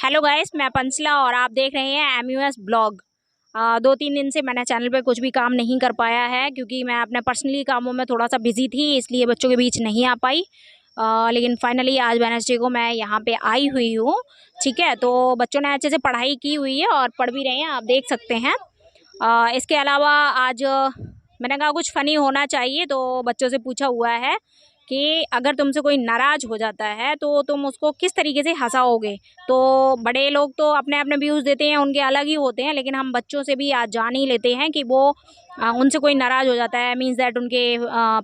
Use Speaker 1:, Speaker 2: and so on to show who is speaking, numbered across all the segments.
Speaker 1: Hello guys, मैं पंचला और आप देख रहे हैं MUS ब्लॉग। 2-3 दिन से मैंने चैनल पे कुछ भी काम नहीं कर पाया है क्योंकि मैं अपने पर्सनली कामों में थोड़ा सा बिजी थी, इसलिए बच्चों के बीच नहीं आ पाई। लेकिन फाइनली आज वेडनेसडे को मैं यहाँ पे आई हुई हूँ। ठीक है, तो बच्चों ने अच्छे से पढ़ाई की हुई है और पढ़ भी रहे हैं, आप देख सकते हैं। इसके अलावा आज मैंने कहा कुछ फ़नी होना चाहिए, तो बच्चों से पूछा हुआ है कि अगर तुमसे कोई नाराज़ हो जाता है तो तुम उसको किस तरीके से हंसाओगे। तो बड़े लोग तो अपने अपने व्यूज़ देते हैं, उनके अलग ही होते हैं, लेकिन हम बच्चों से भी आज जान ही लेते हैं कि वो उनसे कोई नाराज़ हो जाता है, मीन्स दैट उनके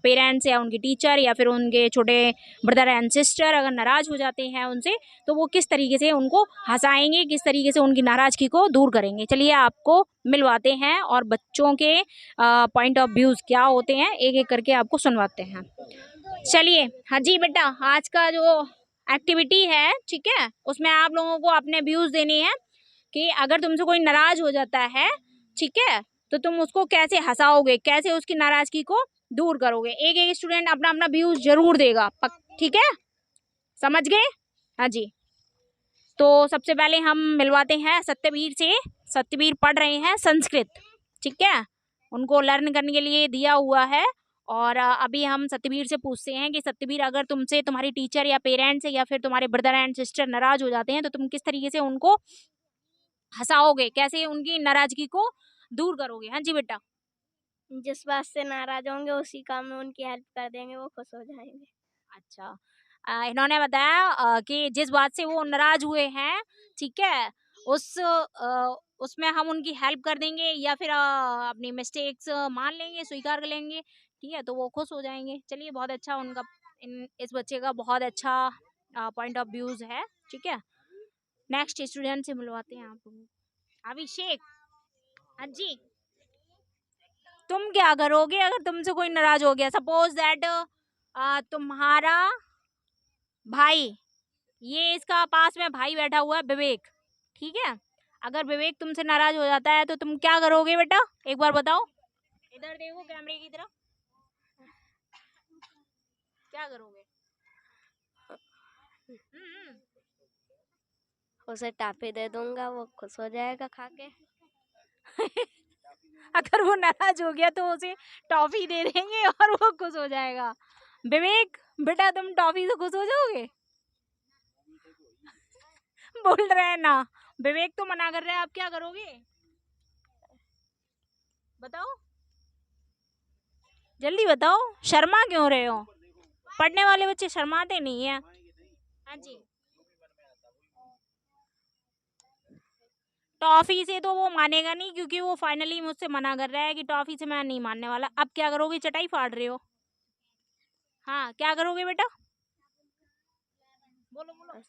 Speaker 1: पेरेंट्स या उनके टीचर या फिर उनके छोटे ब्रदर एंड सिस्टर अगर नाराज़ हो जाते हैं उनसे, तो वो किस तरीके से उनको हंसाएंगे, किस तरीके से उनकी नाराज़गी को दूर करेंगे। चलिए आपको मिलवाते हैं और बच्चों के पॉइंट ऑफ व्यूज़ क्या होते हैं एक एक करके आपको सुनवाते हैं। चलिए, हाँ जी बेटा, आज का जो एक्टिविटी है, ठीक है, उसमें आप लोगों को अपने व्यूज़ देने हैं कि अगर तुमसे कोई नाराज़ हो जाता है, ठीक है, तो तुम उसको कैसे हंसाओगे, कैसे उसकी नाराज़गी को दूर करोगे। एक एक स्टूडेंट अपना अपना व्यूज़ जरूर देगा, ठीक है, समझ गए। हाँ जी, तो सबसे पहले हम मिलवाते हैं सत्यवीर से। सत्यवीर पढ़ रहे हैं संस्कृत, ठीक है, उनको लर्न करने के लिए दिया हुआ है। और अभी हम सत्यवीर से पूछते हैं कि सत्यवीर, अगर तुमसे तुम्हारी टीचर या पेरेंट्स या फिर तुम्हारे ब्रदर एंड सिस्टर नाराज हो जाते हैं तो तुम किस तरीके से उनको हंसाओगे, कैसे उनकी नाराजगी को दूर करोगे। हाँ जी बेटा।
Speaker 2: जिस बात से नाराज होंगे उसी काम में उनकी हेल्प कर देंगे, वो खुश हो जाएंगे।
Speaker 1: अच्छा, इन्होंने बताया कि जिस बात से वो नाराज हुए हैं, ठीक है, उसमें हम उनकी हेल्प कर देंगे या फिर अपनी मिस्टेक्स मान लेंगे, स्वीकार कर लेंगे, ठीक है, तो वो खुश हो जाएंगे। चलिए, बहुत अच्छा उनका, इस बच्चे का बहुत अच्छा पॉइंट ऑफ व्यूज है, ठीक है। नेक्स्ट स्टूडेंट से मिलवाते हैं आप लोगों को। अभिषेक, हाँ जी, तुम क्या करोगे अगर तुमसे कोई नाराज हो गया। सपोज दैट तुम्हारा भाई, ये इसका पास में भाई बैठा हुआ है विवेक, ठीक है, अगर विवेक तुमसे नाराज हो जाता है तो तुम क्या करोगे बेटा, एक बार बताओ, इधर देखो कैमरे की तरफ, क्या करोगे।
Speaker 2: उसे टाफी दे दूंगा, वो खुश हो जाएगा खा के।
Speaker 1: अगर वो नाराज हो गया तो उसे टॉफी दे देंगे और वो खुश हो जाएगा। विवेक बेटा, तुम टॉफी से खुश हो जाओगे। बोल रहे हैं ना, विवेक तो मना कर रहा है, आप क्या करोगे बताओ, जल्दी बताओ, शर्मा क्यों रहे हो। पढ़ने वाले बच्चे शर्माते नहीं है। हाँ जी, टॉफी से तो वो मानेगा नहीं क्योंकि वो फाइनली मुझसे मना कर रहा है कि टॉफी से मैं नहीं मानने वाला। अब क्या करोगे, चटाई फाड़ रहे हो। हाँ, क्या करोगे बेटा, बोलो बोलो।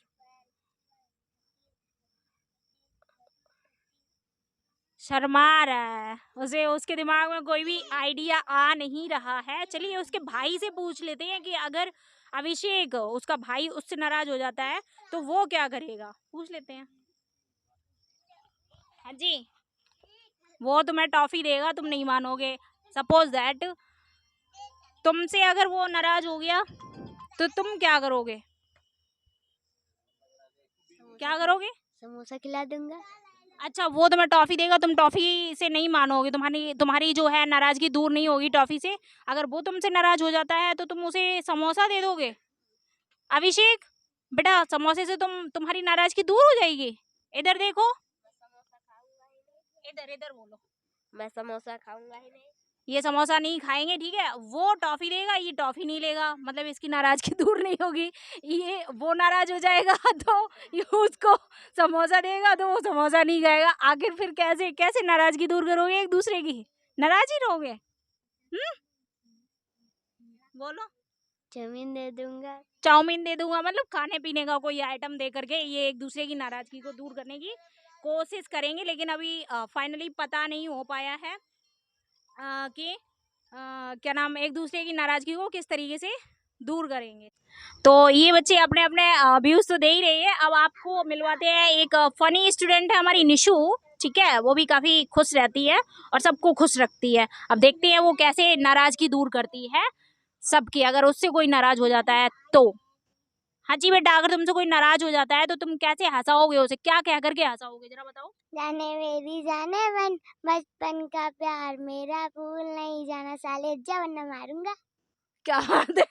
Speaker 1: शर्मा रहा है, उसे उसके दिमाग में कोई भी आइडिया आ नहीं रहा है। चलिए उसके भाई से पूछ लेते हैं कि अगर अभिषेक, उसका भाई, उससे नाराज हो जाता है तो वो क्या करेगा, पूछ लेते हैं। हाँ जी, वो तुम्हें टॉफी देगा, तुम नहीं मानोगे। सपोज दैट तुमसे अगर वो नाराज हो गया तो तुम क्या करोगे, क्या करोगे।
Speaker 2: समोसा खिला दूंगा।
Speaker 1: अच्छा, वो तुम्हें टॉफी देगा, तुम टॉफी से नहीं मानोगे, तुम्हारी तुम्हारी जो है नाराजगी दूर नहीं होगी टॉफी से। अगर वो तुमसे नाराज हो जाता है तो तुम उसे समोसा दे दोगे। अभिषेक बेटा, समोसे से तुम्हारी नाराजगी दूर हो जाएगी। इधर देखो, इधर इधर बोलो।
Speaker 2: मैं समोसा खाऊंगा ही नहीं।
Speaker 1: ये समोसा नहीं खाएंगे, ठीक है, वो टॉफी देगा, ये टॉफी नहीं लेगा, मतलब इसकी नाराजगी दूर नहीं होगी। ये वो नाराज हो जाएगा तो ये उसको समोसा देगा तो वो समोसा नहीं खाएगा। आखिर फिर कैसे कैसे नाराजगी दूर करोगे एक दूसरे की, नाराज ही रहोगे। बोलो।
Speaker 2: चाउमीन दे दूंगा।
Speaker 1: चाउमीन दे दूंगा मतलब खाने पीने का कोई आइटम दे करके ये एक दूसरे की नाराजगी को दूर करने की कोशिश करेंगे, लेकिन अभी फाइनली पता नहीं हो पाया है कि क्या नाम, एक दूसरे की नाराजगी को किस तरीके से दूर करेंगे। तो ये बच्चे अपने अपने व्यूज तो दे ही रहे हैं। अब आपको मिलवाते हैं, एक फनी स्टूडेंट है हमारी निशु, ठीक है, वो भी काफी खुश रहती है और सबको खुश रखती है। अब देखते हैं वो कैसे नाराजगी दूर करती है सबकी, अगर उससे कोई नाराज हो जाता है तो। हाँ जी बेटा, अगर तुमसे कोई नाराज हो जाता है तो तुम कैसे हंसाओगे उसे, क्या कह करके हंसाओगे, जरा बताओ।
Speaker 2: जाने मेरी जाने मन, बचपन का प्यार मेरा भूल नहीं जाना, साले जा वरना मारूंगा।
Speaker 1: क्या बात है।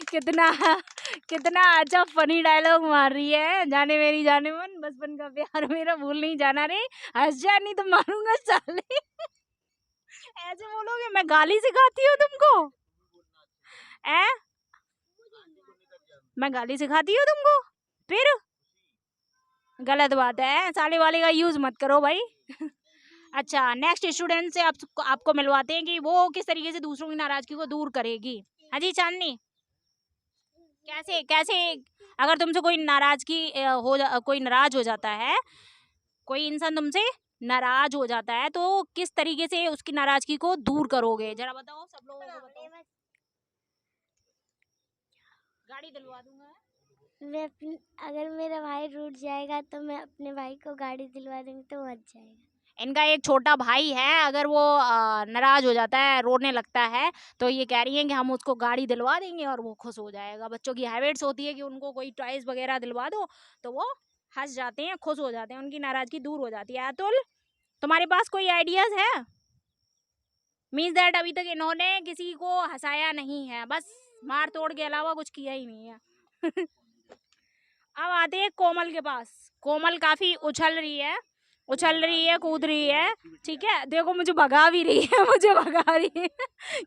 Speaker 1: कितना कितना अच्छा फनी डायलॉग मार रही है। जाने मेरी जाने मन, बचपन का प्यार मेरा भूल नहीं जाना रे, हंस जा नहीं तो मारूंगा साले। ऐसे बोलोगे? मैं गाली सिखाती हूँ तुमको? ए, मैं गाली सिखाती हूँ तुमको? फिर गलत बात है, साले वाले का यूज मत करो भाई। अच्छा, नेक्स्ट स्टूडेंट से आपको मिलवाते हैं कि वो किस तरीके से दूसरों की नाराजगी को दूर करेगी। हाँ जी चांदनी, कैसे कैसे अगर तुमसे कोई नाराजगी कोई नाराज हो जाता है, कोई इंसान तुमसे नाराज हो जाता है, तो किस तरीके से उसकी नाराजगी को दूर करोगे, जरा बताओ, सब लोगों को बताओ। गाड़ी दिलवा दूंगा।
Speaker 2: अगर मेरा भाई रूठ जाएगा तो मैं अपने भाई को गाड़ी दिलवा दूंगी तो मच जाएगा।
Speaker 1: इनका एक छोटा भाई है, अगर वो नाराज हो जाता है, रोने लगता है, तो ये कह रही हैं कि हम उसको गाड़ी दिलवा देंगे और वो खुश हो जाएगा। बच्चों की हैबिट्स होती है कि उनको कोई टॉयज वगैरह दिलवा दो तो वो हंस जाते हैं, खुश हो जाते हैं, उनकी नाराजगी दूर हो जाती है। अतुल, तुम्हारे पास कोई आइडियाज है? मीन्स दैट अभी तक इन्होंने किसी को हंसाया नहीं है, बस मार तोड़ के अलावा कुछ किया ही नहीं है। अब आते हैं कोमल के पास। कोमल काफी उछल रही है, कूद रही है, ठीक है, देखो मुझे भगा भी रही है, मुझे भगा रही है,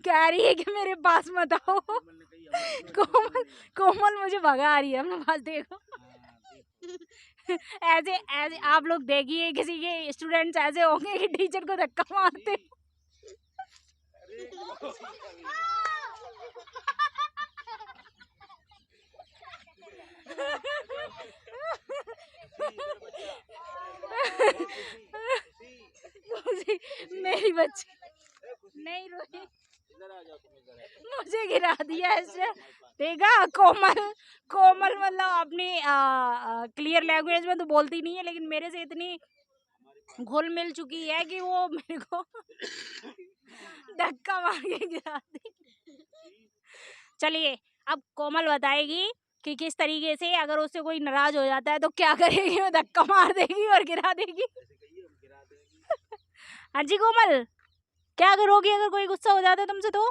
Speaker 1: कह रही है कि मेरे पास मत आओ। कोमल मुझे भगा रही है अपने पास, देखो। ऐसे ऐसे आप लोग देखिए, किसी के स्टूडेंट्स ऐसे होंगे कि टीचर को धक्का मारते। मेरी बच्ची नहीं रोई, मुझे गिरा दिया ऐसे, देखा। कोमल कोमल मतलब अपनी क्लियर लैंग्वेज में तो बोलती नहीं है, लेकिन मेरे से इतनी घुल मिल चुकी है कि वो मेरे को धक्का मार के गिरा दी। चलिए, अब कोमल बताएगी कि किस तरीके से अगर उससे कोई नाराज हो जाता है तो क्या करेगी, वो धक्का मार देगी और गिरा देगी। हाँ जी कोमल, क्या करोगी अगर कोई गुस्सा हो जाता है तुमसे तो?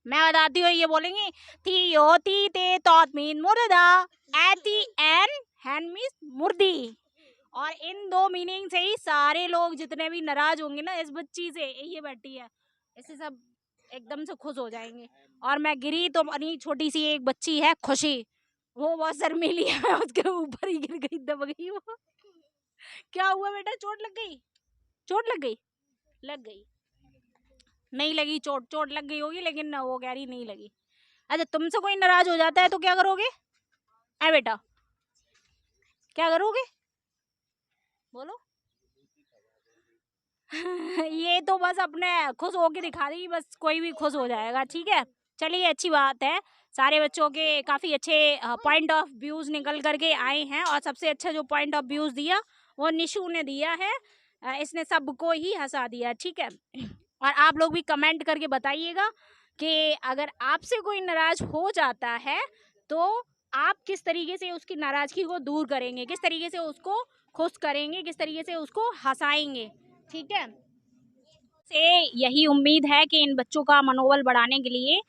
Speaker 1: मैं बताती हूँ, ये बोलेंगी ती ओ ती ते तौत मीन मुर्दा, एती एन हैन मीन मुर्दी। और इन दो मीनिंग से ही सारे लोग जितने भी नाराज होंगे ना इस बच्ची से, ये बैठी है, इससे सब एकदम से खुश हो जाएंगे। और मैं गिरी तो अपनी छोटी सी एक बच्ची है खुशी, वो बहुत शर्मीली है, उसके ऊपर ही गिर गई, दब गई वो। क्या हुआ बेटा, चोट लग गई? चोट लग गई? लग गई नहीं लगी, चोट चोट लग गई होगी, लेकिन वो कह रही नहीं लगी। अच्छा, तुमसे कोई नाराज हो जाता है तो क्या करोगे? ऐ बेटा, क्या करोगे, बोलो। ये तो बस अपने खुश होके दिखा देगी, बस कोई भी खुश हो जाएगा, ठीक है। चलिए, अच्छी बात है, सारे बच्चों के काफ़ी अच्छे पॉइंट ऑफ व्यूज़ निकल करके आए हैं, और सबसे अच्छा जो पॉइंट ऑफ व्यूज़ दिया वो निशु ने दिया है। इसने सबको ही हंसा दिया, ठीक है। और आप लोग भी कमेंट करके बताइएगा कि अगर आपसे कोई नाराज़ हो जाता है तो आप किस तरीके से उसकी नाराज़गी को दूर करेंगे, किस तरीके से उसको खुश करेंगे, किस तरीके से उसको हंसाएंगे, ठीक है। से यही उम्मीद है कि इन बच्चों का मनोबल बढ़ाने के लिए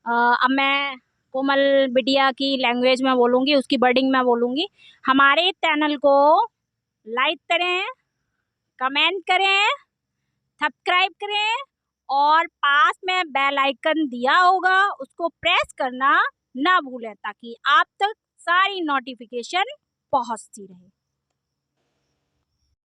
Speaker 1: अब मैं कोमल बिटिया की लैंग्वेज में बोलूँगी, उसकी वर्डिंग में बोलूँगी। हमारे चैनल को लाइक करें, कमेंट करें, सब्सक्राइब करें, और पास में बेल आइकन दिया होगा उसको प्रेस करना ना भूलें, ताकि आप तक सारी नोटिफिकेशन पहुंचती रहे।